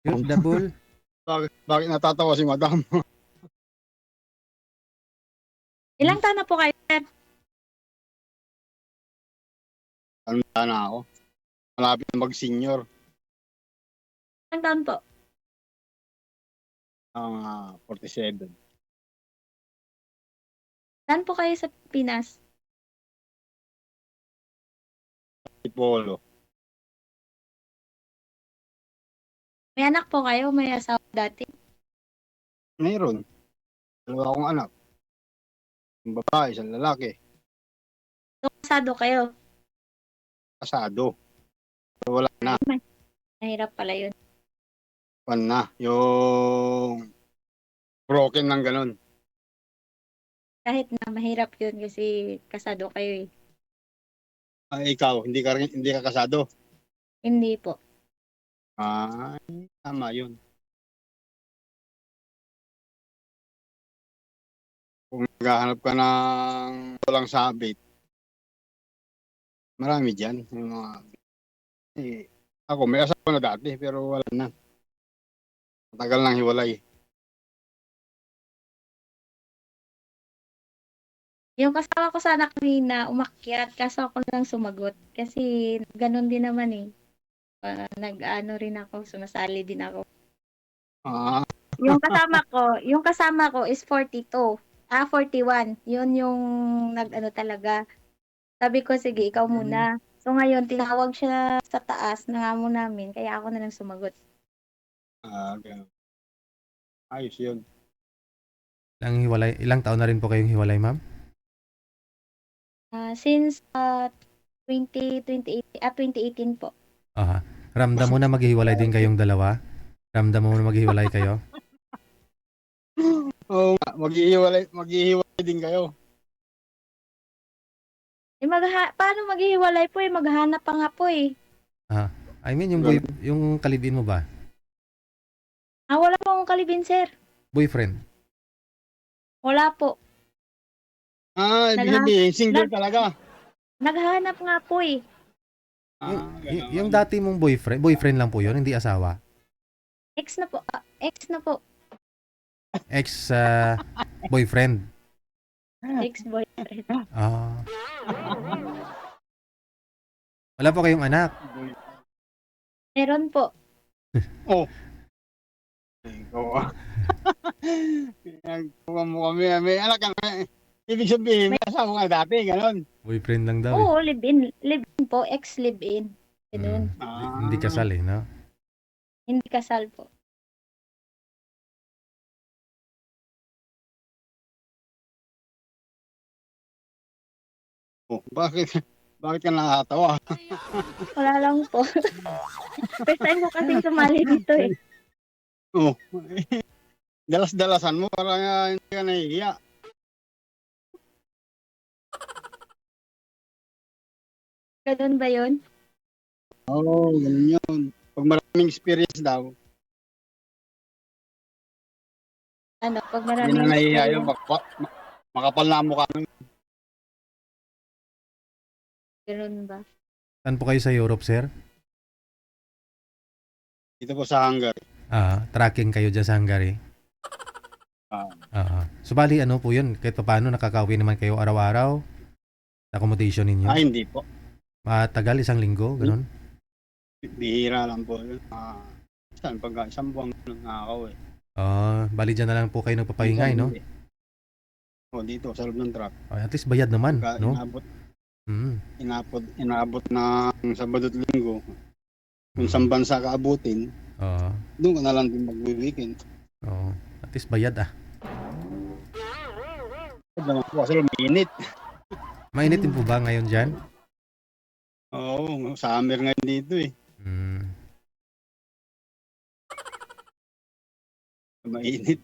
Yun, double. Bakit natatawa si madam? Ilang taon na po kayo, sir? Tanda na ako. Malapit na mag-senior. Ilang taon po? 47. Saan po kayo sa Pinas? Polo. May anak po kayo? May asawa dati? Mayroon. Dalawa akong anak. Isang babae, isang lalaki. So, kasado kayo? Kasado. Pero wala na. Mahirap pala yun. Pan na. Yung broken ng ganun. Kahit na mahirap yun kasi kasado kayo eh. Ikaw, hindi ka kasado. Hindi po. Tama yun. Kung naghahanap ka ng walang sabit, marami dyan. Yung mga, ako, may asawa na dati, pero wala na. Matagal nang hiwalay. Yung kasama ko sana kanina, umakyat, kaso ako lang sumagot. Kasi ganun din naman eh. Nag-ano rin ako, sumasali din ako. Yung kasama ko is 42. 41. Yun yung nag-ano talaga. Sabi ko, sige, ikaw muna. So ngayon, tinawag siya sa taas ng amo namin, kaya ako na lang sumagot. Ganun. Ayos yun. Ilang taon na rin po kayong hiwalay, ma'am? Since 2018 po. Aha. Ramdam mo na maghihiwalay din kayong dalawa? Ramdam mo na maghihiwalay kayo? Oo nga, maghihiwalay din kayo. Paano maghihiwalay po eh? Maghahanap pa nga po eh. I mean, yung kalibin mo ba? Wala po akong kalibin, sir. Boyfriend? Wala po. Ibig sabihin, single talaga. Naghahanap nga po eh. Yung dati mong boyfriend lang po yun, hindi asawa? Ex na po. Ex na po. Boyfriend? Ex-boyfriend. Wala po kayong anak? Meron po. Ikaw. Pinagkuha mo kami. May anak ka. Ibig sabihin, may asawa nga dati, gano'n. Boyfriend lang daw eh. Oo, live-in. Live-in po. Ex-live-in. Ganun. Hindi kasal eh, no? Hindi kasal po. Bakit ka nakakatawa? Wala lang po. First time ko kasing sumali dito eh. Dalas-dalasan mo para hindi ka nahihiya. Ganun ba yun? Ganun yun. Pag maraming experience daw, Pag hindi maraming na nahihiya yun. experience. Makapal na mukha. Ganun ba? Saan po kayo sa Europe, sir? Dito po sa Hungary. Tracking kayo dyan sa Hungary? So, bali, ano po yun? Kahit paano, nakakauwi naman kayo araw-araw? Accommodation ninyo? Hindi po. Matagal, isang linggo, ganun? Bihira lang po. Saan? Pagka isang buwan nakakaw eh. Bali dyan na lang po kayo nagpapahingay, no? Dito, sa loob ng truck. At least bayad naman, Pagka no? Inabot ng Sabado at Linggo. Kung saan bansa ka abutin, doon ka na lang din mag-weekend. At least bayad Kasi mainit. Mainit din po ba ngayon dyan? Summer ngayon dito eh. Mainit.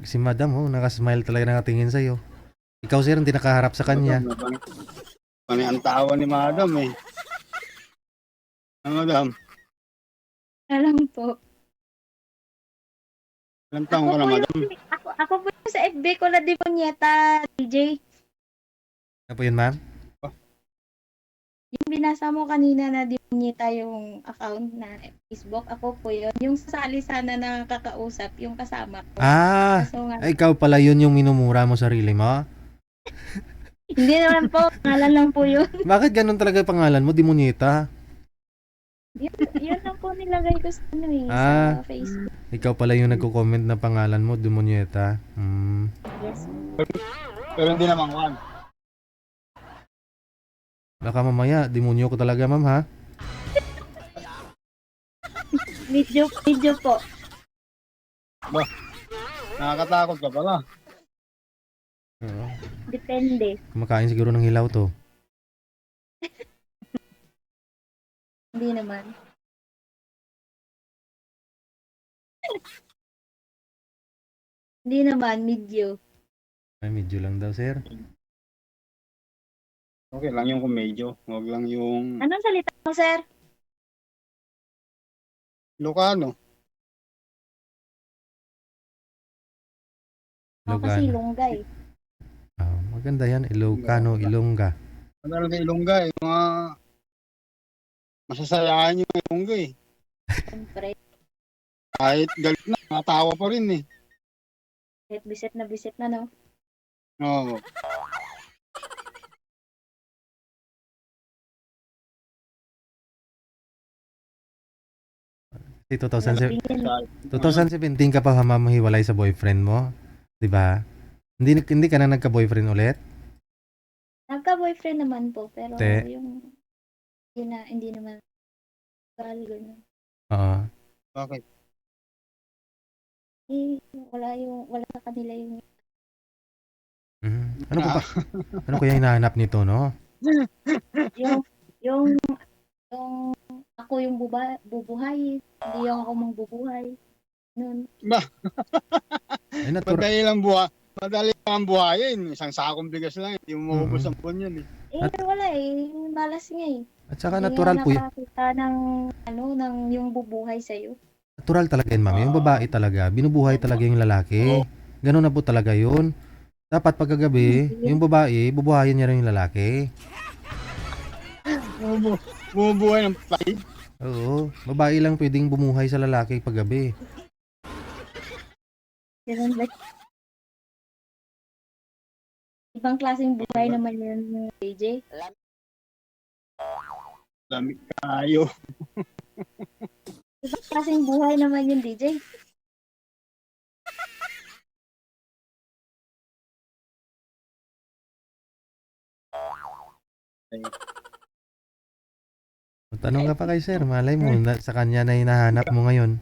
Si madam, nakasmile talaga nakatingin sa'yo. Ikaw, sir, hindi nakaharap sa kanya. Pani ang tawa ni madam eh. Madam? Alam po. Ilang taong ka na, madam? Ako po yung sa FB ko na Demonyeta, DJ. Ano po yun, ma'am? binasa mo kanina na Dionyita yung account na Facebook, ako po yun. Yung sasali sana na kakausap, yung kasama ko. Ah, Kaso nga, ikaw pala yun yung minumura mo sarili mo? hindi naman po, pangalan lang po yun. Bakit ganun talaga pangalan mo, Dimonyeta? Yun lang po nilagay ko sa, ano, Ah. sa Facebook. Ikaw pala yung nagko-comment na pangalan mo, Dimonyeta. Yes. Pero hindi naman one. Baka mamaya, demonyo ko talaga, ma'am, ha? Video po. Nakakatakot ka pala. Oo. Depende. Kumakain siguro ng hilaw to. Hindi naman. Hindi naman, medyo. Ay, medyo lang daw, sir. Okay lang yung kung medyo. Huwag lang yung Anong salita mo, sir? Ilocano. Ako kasi Ilocano. lunggay. Ah, maganda yan. Ilocano, Ilongga. Ano sa Ilongga eh. Mga masasayaan yung Ilongga eh. Siyempre, Kahit galit na, natawa pa rin eh. kahit bisit na, no? Oo. Kasi 2017 Opinion. ka pa mahiwalay sa boyfriend mo. 'Di ba? Hindi ka na nagka-boyfriend ulit? Nagka-boyfriend naman po, pero Te. yung yun na, hindi naman gano'n. Oo. Bakit? Eh, wala sa kanila yung Ano ko ba? Ano kaya hinahanap nito, no? yung yung ako yung bubuhay, hindi yung ako mangbubuhay. Nun. Ay, natural. Madali lang buhayin. Isang sakong bigas lang. Hindi mo maubos ang buwan yan eh. Wala eh. Malas nga eh. At saka Hindi natural nga po yun. nakakita ng yung bubuhay sa'yo. Natural talaga yun, ma'am. Yung babae talaga, binubuhay talaga yung lalaki. Ganun na po talaga yun. Dapat pagkagabi, yung babae, bubuhayin niya rin yung lalaki. Bumubuhay ng patay. Oo. Babae lang pwedeng bumuhay sa lalaki paggabi. Ganun ba? Ibang klaseng buhay naman yun, AJ. Lamig kayo. Ibang klaseng buhay naman yun, DJ. Tanong ka pa kay sir, malay mo, sa kanya na hinahanap mo ngayon.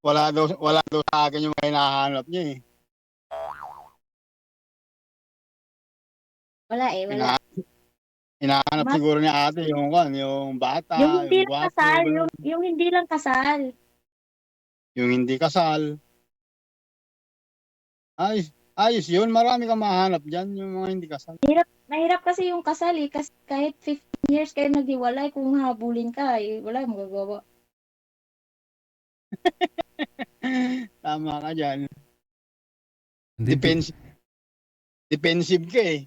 Wala daw sa akin yung hinahanap niya eh. Wala eh, wala. Hinahanap siguro ni ate yung bata, Yung hindi lang gwapo, kasal, ganun. yung hindi lang kasal. Yung hindi kasal. Ayos yun. Marami kang mahanap dyan, yung mga hindi kasal. Mahirap kasi yung kasal eh, kasi kahit 15 years kayo naghiwalay, kung habulin ka eh, wala yung magagawa. Tama ka dyan. Hindi, Defensive ka eh.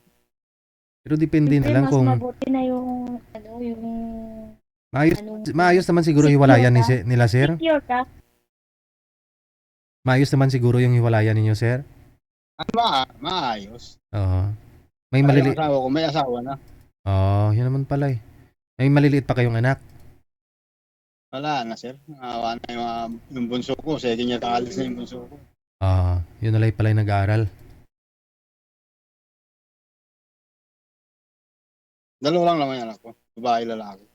pero depende na Siyempre, lang mas kung mabuti na yung, yung, maayos naman siguro secure hiwalayan ka. nila, sir. Secure ka. Maayos naman siguro yung hiwalayan ninyo, sir. Maayos. Oo. May Ay, maliliit. yung asawa ko, may asawa na. Oo, yun naman pala eh. May maliliit pa kayong anak. Wala na, sir. Awa na yung bunso ko. Second year college na yung bunso ko. Yun na lang pala yung nag-aaral. Dalawa lang naman yung anak ko. Babae, lalaki.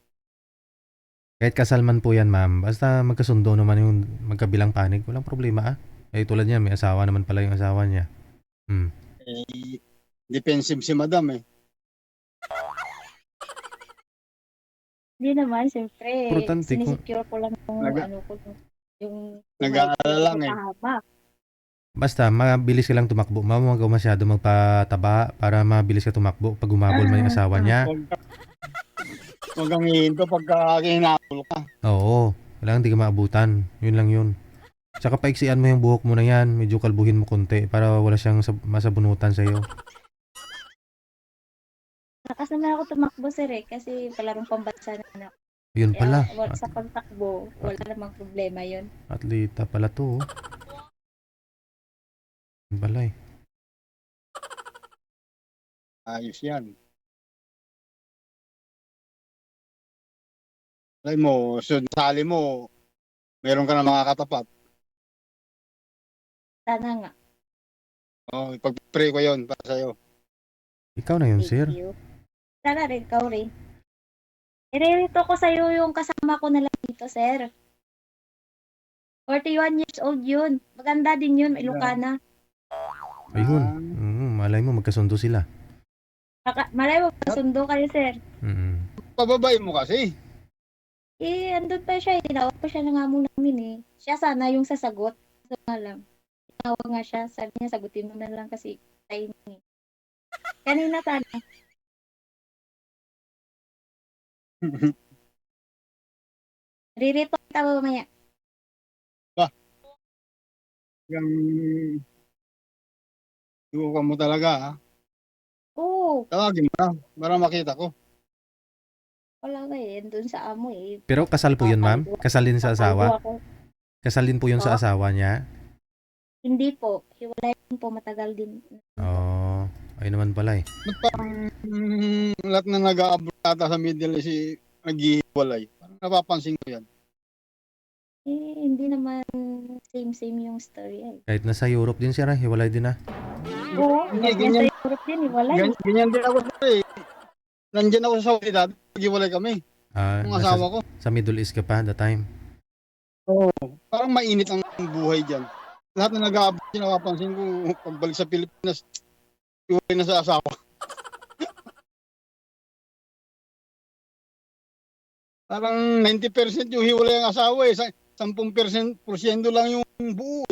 Kahit kasal man po yan, ma'am. Basta magkasundo naman yung magkabilang panig. Walang problema ah. Eh tulad niya, may asawa naman pala yung asawa niya. Eh, defensive si madam eh. Hindi naman, siyempre, Importante kung- sinisecure ko lang yung, yung Nag-aalala lang eh. kahamak. Basta mabilis ka lang tumakbo. Ma'am, huwag ka masyado magpataba para mabilis ka tumakbo pag humabol man yung asawa niya. Huwag kang hihinto pagka hinabol ka. Oo. Kailangan hindi ka maabutan. Yun lang yun. Tsaka paiksian mo yung buhok mo na yan. Medyo kalbuhin mo konti para wala siyang masabunutan sa'yo. Lakas naman ako tumakbo sir kasi palarong pambansa na ako. Yun pala. Kaya sa pagtakbo, wala namang problema yun. Atleta pala to. Yun pala eh. Ayos yan. Alam mo, sali mo, meron ka na mga katapat. Sana nga. Oh, ipag-pray ko yon para sa'yo. Ikaw na yun, Thank sir. you. Sana rin, ikaw rin. Irerito ko sa'yo yung kasama ko na lang dito, sir. 41 years old yun. Maganda din yun, Ilocana. Ayun. Malay mo, magkasundo sila. Malay mo, pasundo kayo, sir. Pababay mo kasi. Andun pa siya, tinawag pa siya ng amo namin Siya sana yung sasagot. So nga lang. Tinawag nga siya, sabi niya, sagutin mo na lang kasi timing Kanina sana. Ririto kita mamaya. Yung iuukan mo talaga, ha? Oo, Tawagin mo na, para makita ko. wala ka andun sa amo Pero kasal po yun, ma'am? Kasal din sa asawa? Ako. Kasal din po yun sa asawa niya? Hindi po, hiwalay din po, matagal din. Oo. Ay naman pala eh. Ba't parang lahat na nag-a-abroad ata sa Middle East naghihiwalay? Parang napapansin ko yan. Hindi naman same yung story Kahit nasa Europe din siya, hiwalay din na. Oo, Hindi, ganyan. ganyan. Sa Europe din, hiwalay. Ganyan din ako dati. Nandyan ako sa Saudi dati, naghiwalay kami. Yung asawa ko. Sa Middle East ka pa that time. Oo. Parang mainit ang buhay dyan. Lahat na nag-a-abroad, napapansin ko, pagbalik sa Pilipinas, hiwalay na sa asawa. Parang 90% yung hiwalay ang asawa 10% lang yung buo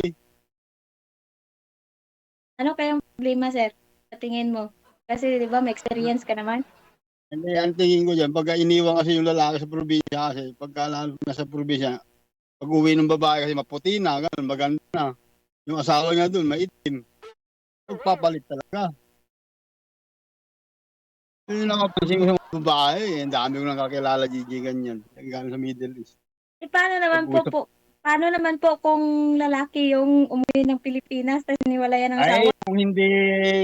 Ano kayang problema, sir? Sa tingin mo? Kasi, di ba, may experience ka naman. Hindi, ang tingin ko dyan, pagka iniwan kasi yung lalaki sa probinsya kasi, pagka lalo na sa probinsya, pag uwi ng babae kasi maputi na, ganun, maganda na. Yung asawa niya dun, maitim. Magpapalit talaga. Yung nakapansin ko sa mga babae, ang dami ko nang kakilala, Gigi, ganyan. Ganyan sa Middle East. Paano naman po kung lalaki yung umuwi ng Pilipinas tapos niwalayan ng asawa? Ay, kung hindi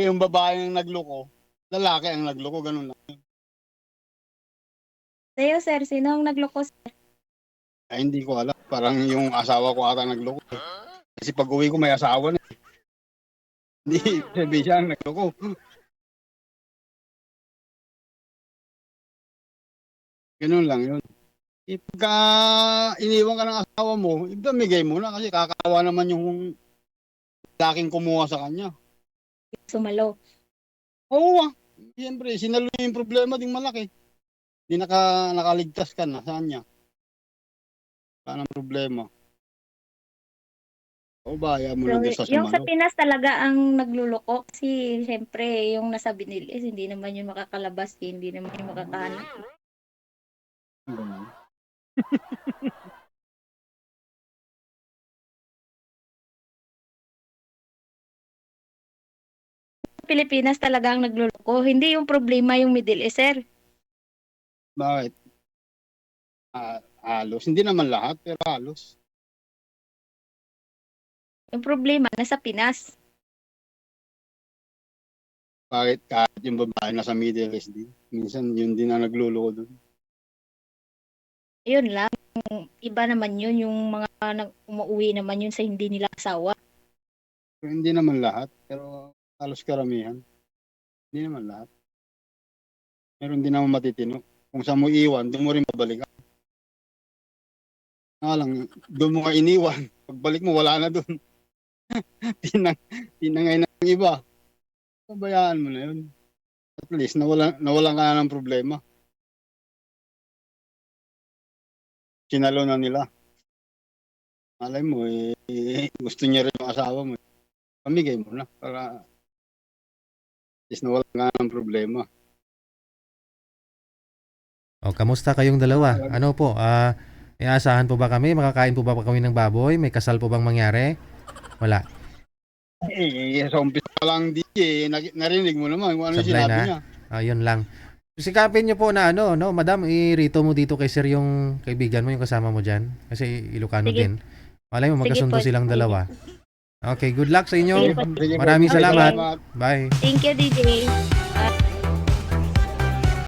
yung babae ang nagloko, lalaki ang nagloko, ganun lang. Sa'yo, sir, sino ang nagloko? Ay, hindi ko alam. Parang yung asawa ko ata nagloko. Kasi pag uwi ko may asawa na. Hindi, sabi siya ang nagloko. Ganun lang yun. Pagka iniwan ka ng asawa mo, ibamigay mo na kasi kakawa naman yung laking kumuha sa kanya. Sumalo. Oo siyempre, sinalo yung problema ding malaki. Hindi nakaligtas ka na sa kanya. Wala nang problema. O ba, ayaw mo na doon sa Yung sa sumalo. Pinas talaga ang nagluloko kasi siyempre yung nasa Binilis, hindi naman yun makakalabas, hindi naman yun makakahanap. Ganun. Pilipinas talaga ang nagluloko, hindi yung problema yung Middle East, sir. Bakit? Halos. Hindi naman lahat, pero halos. Yung problema nasa Pinas. Bakit kahit yung babae nasa Middle East din? Minsan yun din ang nagluloko doon. Yun lang. Iba naman yun, yung mga umuwi naman yun sa hindi nila asawa. So, hindi naman lahat, pero halos karamihan. Hindi naman lahat. Meron din naman matitino. Kung saan mo iwan, doon mo rin babalikan. Lang, doon mo nga iniwan. Pagbalik mo, wala na doon. Tinangay na ng iba. Pabayaan mo na yun. At least, nawalan ka na ng problema. Sinalo na nila. Malay mo, gusto niya rin yung asawa mo. Pamigay mo na para at least nawalan ka na ng problema. O, kamusta kayong dalawa? Ano po? Iaasahan po ba kami? Makakain po ba kami ng baboy? May kasal po bang mangyari? Wala. Sa umpisa pa lang DJ, narinig mo naman kung ano yung Sablay sinabi na. niya. Yun lang. Sikapin niyo po na ano, no, madam, irito mo dito kay sir yung kaibigan mo, yung kasama mo dyan. Kasi Ilocano Sige. din. Malay mo, Sige magkasundo po. silang dalawa. Okay, good luck sa Sige inyo. po. Sige po. Maraming Okay. salamat. Bye. Thank you, DJ.